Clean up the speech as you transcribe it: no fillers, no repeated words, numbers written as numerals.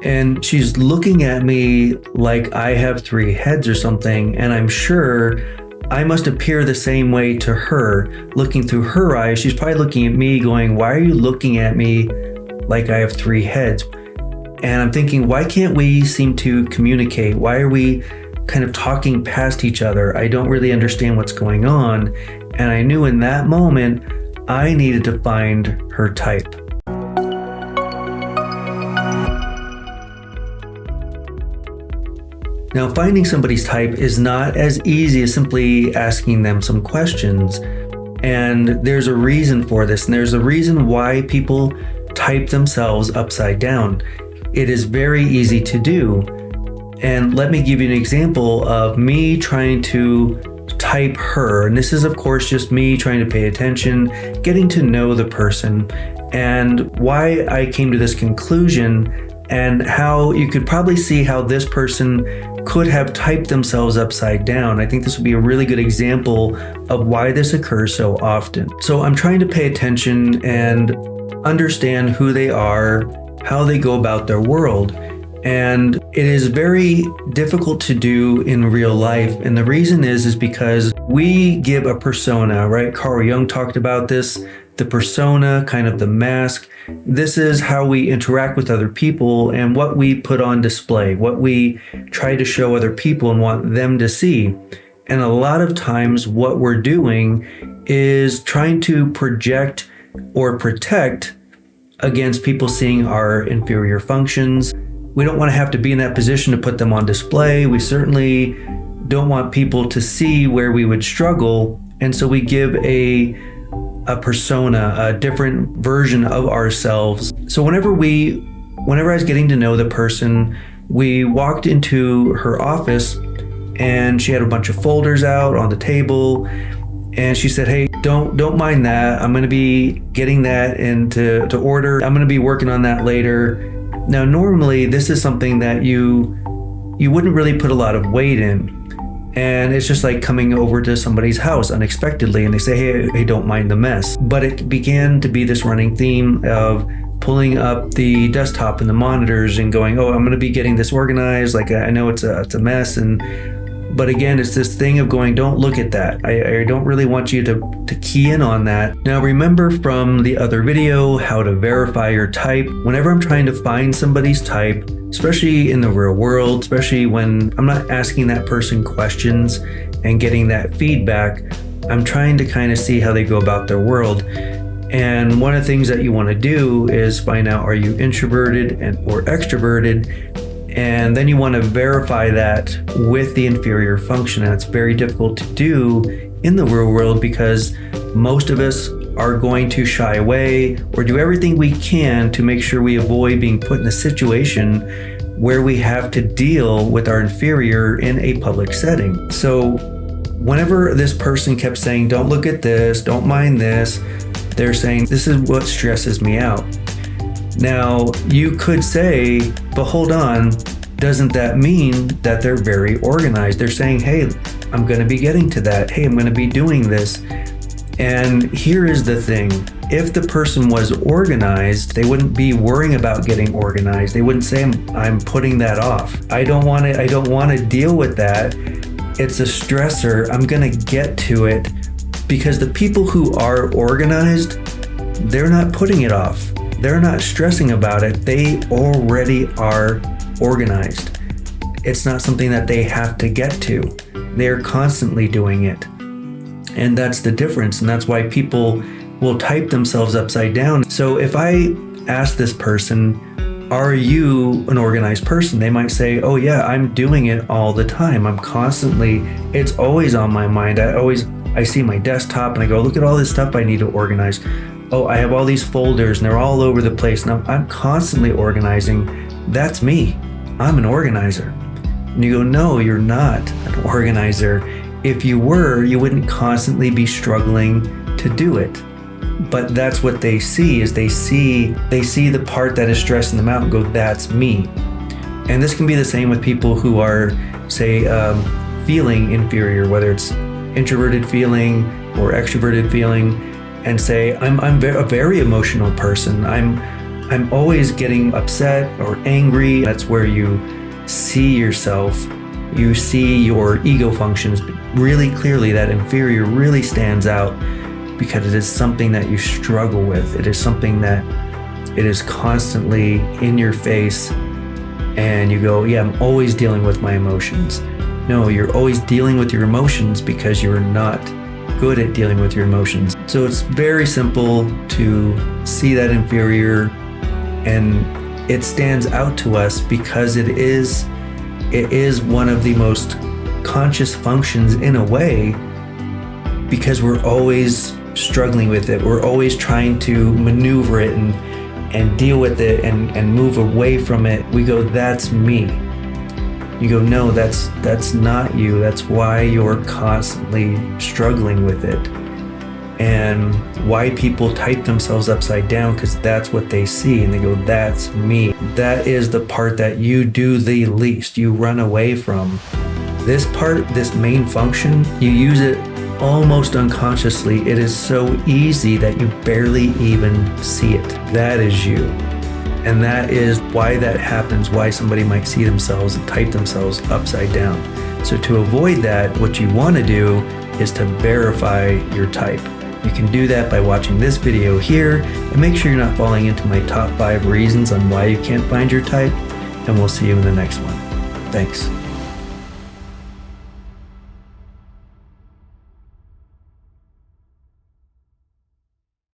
And she's looking at me like I have 3 heads or something, and I'm sure I must appear the same way to her. Looking through her eyes, she's probably looking at me going, why are you looking at me like I have 3 heads? And I'm thinking, why can't we seem to communicate? Why are we kind of talking past each other? I don't really understand what's going on. And I knew in that moment, I needed to find her type. Now, finding somebody's type is not as easy as simply asking them some questions. And there's a reason for this. And there's a reason why people type themselves upside down. It is very easy to do. And let me give you an example of me trying to type her. And this is, of course, just me trying to pay attention, getting to know the person, and why I came to this conclusion, and how you could probably see how this person could have typed themselves upside down. I think this would be a really good example of why this occurs so often. So I'm trying to pay attention and understand who they are, how they go about their world. And it is very difficult to do in real life. And the reason is because we give a persona, right? Carl Jung talked about this, the persona, kind of the mask. This is how we interact with other people and what we put on display, what we try to show other people and want them to see. And a lot of times what we're doing is trying to project or protect against people seeing our inferior functions. We don't want to have to be in that position to put them on display. We certainly don't want people to see where we would struggle. And so we give a persona, a different version of ourselves. So whenever I was getting to know the person, we walked into her office and she had a bunch of folders out on the table. And she said, hey, don't mind that. I'm going to be getting that into order. I'm going to be working on that later. Now, normally this is something that you wouldn't really put a lot of weight in. And it's just like coming over to somebody's house unexpectedly and they say, hey, don't mind the mess. But it began to be this running theme of pulling up the desktop and the monitors and going, oh, I'm going to be getting this organized. Like, I know it's a mess. But again, it's this thing of going, don't look at that. I don't really want you to key in on that. Now, remember from the other video, how to verify your type. Whenever I'm trying to find somebody's type, especially in the real world, especially when I'm not asking that person questions and getting that feedback, I'm trying to kind of see how they go about their world. And one of the things that you want to do is find out, are you introverted or extroverted? And then you want to verify that with the inferior function. And it's very difficult to do in the real world because most of us are going to shy away or do everything we can to make sure we avoid being put in a situation where we have to deal with our inferior in a public setting. So whenever this person kept saying, don't look at this, don't mind this, they're saying, this is what stresses me out. Now, you could say, but hold on, doesn't that mean that they're very organized? They're saying, hey, I'm going to be getting to that. Hey, I'm going to be doing this. And here is the thing. If the person was organized, they wouldn't be worrying about getting organized. They wouldn't say, I'm putting that off. I don't want to deal with that. It's a stressor. I'm going to get to it because the people who are organized, they're not putting it off. They're not stressing about it. They already are organized. It's not something that they have to get to. They're constantly doing it. And that's the difference. And that's why people will type themselves upside down. So if I ask this person, are you an organized person? They might say, oh yeah, I'm doing it all the time. It's always on my mind. I see my desktop and I go, look at all this stuff I need to organize. Oh, I have all these folders and they're all over the place. Now I'm constantly organizing. That's me. I'm an organizer. And you go, no, you're not an organizer. If you were, you wouldn't constantly be struggling to do it. But that's what they see, is they see the part that is stressing them out and go, that's me. And this can be the same with people who are, say, feeling inferior, whether it's introverted feeling or extroverted feeling, and say, I'm a very emotional person. I'm always getting upset or angry. That's where you see yourself. You see your ego functions really clearly. That inferior really stands out because it is something that you struggle with. It is something that it is constantly in your face, and you go, yeah, I'm always dealing with my emotions. No, you're always dealing with your emotions because you're not good at dealing with your emotions. So it's very simple to see that inferior, and it stands out to us because it is one of the most conscious functions in a way, because we're always struggling with it. We're always trying to maneuver it and deal with it and move away from it. We go, that's me. You go, no, that's not you. That's why you're constantly struggling with it. And why people type themselves upside down, because that's what they see, and they go, that's me. That is the part that you do the least. You run away from this part, this main function. You use it almost unconsciously. It is so easy that you barely even see it. That is you. And that is why that happens, why somebody might see themselves and type themselves upside down. So to avoid that, what you want to do is to verify your type. You can do that by watching this video here, and make sure you're not falling into my top 5 reasons on why you can't find your type, and we'll see you in the next one. Thanks.